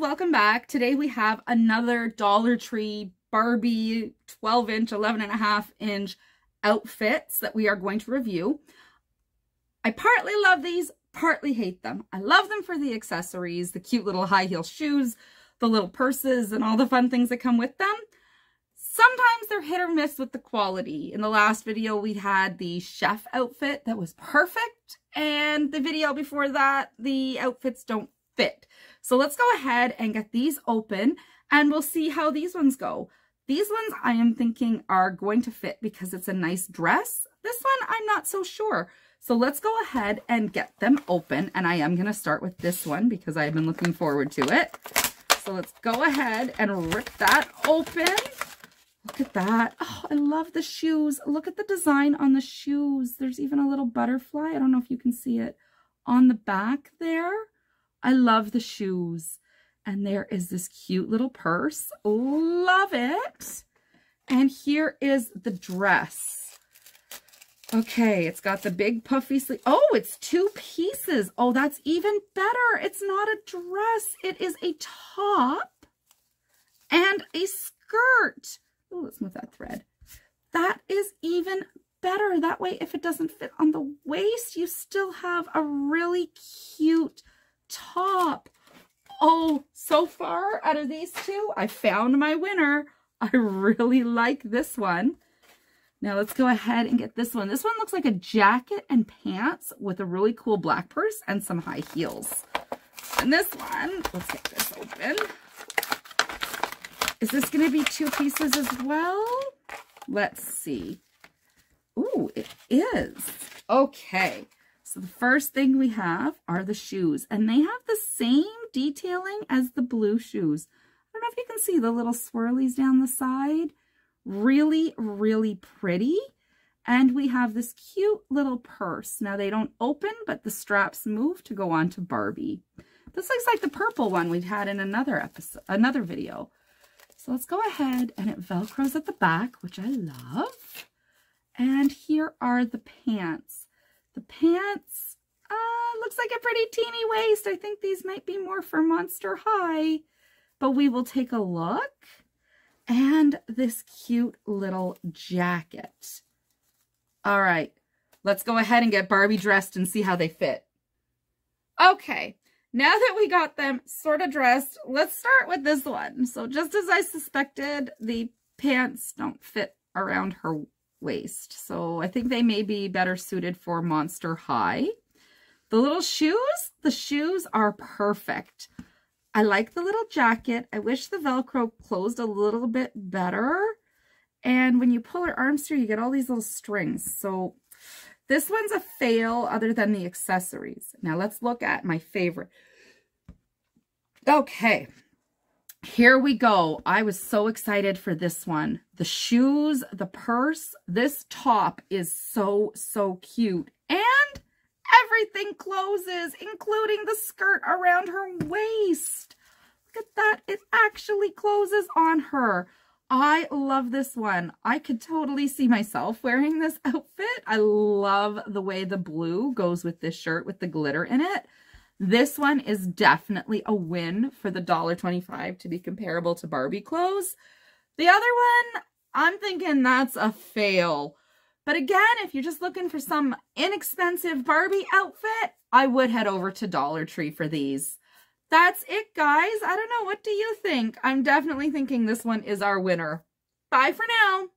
welcome back. Today we have another Dollar Tree Barbie 12-inch, 11.5-inch outfits that we are going to review. I partly love these, partly hate them. I love them for the accessories, the cute little high heel shoes, the little purses, and all the fun things that come with them. Sometimes they're hit or miss with the quality. In the last video, we had the chef outfit that was perfect, and the video before that, the outfits don't fit. So let's go ahead and get these open, and we'll see how these ones go. These ones I am thinking are going to fit because it's a nice dress. This one, I'm not so sure. So let's go ahead and get them open, and I am going to start with this one because I've been looking forward to it. So let's go ahead and rip that open. Look at that. Oh, I love the shoes. Look at the design on the shoes. There's even a little butterfly. I don't know if you can see it on the back there. I love the shoes. And there is this cute little purse. Love it. And here is the dress. Okay, it's got the big puffy sleeve. Oh, it's 2 pieces. Oh, that's even better. It's not a dress. It is a top and a skirt. Oh, let's move that thread. That is even better. That way, if it doesn't fit on the waist, you still have a really cute top. Oh, so far out of these two, I found my winner. I really like this one. Now let's go ahead and get this one. This one looks like a jacket and pants with a really cool black purse and some high heels. And this one, let's get this open. Is this going to be 2 pieces as well? Let's see. Ooh, it is. Okay. So the first thing we have are the shoes, and they have the same detailing as the blue shoes. I don't know if you can see the little swirlies down the side. Really, really pretty. And we have this cute little purse. Now they don't open, but the straps move to go on to Barbie. This looks like the purple one we've had in another video. So let's go ahead, and it Velcros at the back, which I love. And here are the pants. The pants, looks like a pretty teeny waist. I think these might be more for Monster High, but we will take a look. And this cute little jacket. All right, let's go ahead and get Barbie dressed and see how they fit. Okay. Now that we got them sort of dressed, let's start with this one. So just as I suspected, the pants don't fit around her waist. So I think they may be better suited for Monster High. The little shoes, the shoes are perfect. I like the little jacket. I wish the Velcro closed a little bit better. And when you pull her arms through, you get all these little strings. So this one's a fail other than the accessories. Now let's look at my favorite. Okay, here we go. I was so excited for this one. The shoes, the purse, this top is so, so cute. And everything closes, including the skirt around her waist. Look at that. It actually closes on her. I love this one. I could totally see myself wearing this outfit. I love the way the blue goes with this shirt with the glitter in it. This one is definitely a win for the $1.25 to be comparable to Barbie clothes. The other one, I'm thinking that's a fail. But again, if you're just looking for some inexpensive Barbie outfit, I would head over to Dollar Tree for these. That's it, guys. I don't know. What do you think? I'm definitely thinking this one is our winner. Bye for now.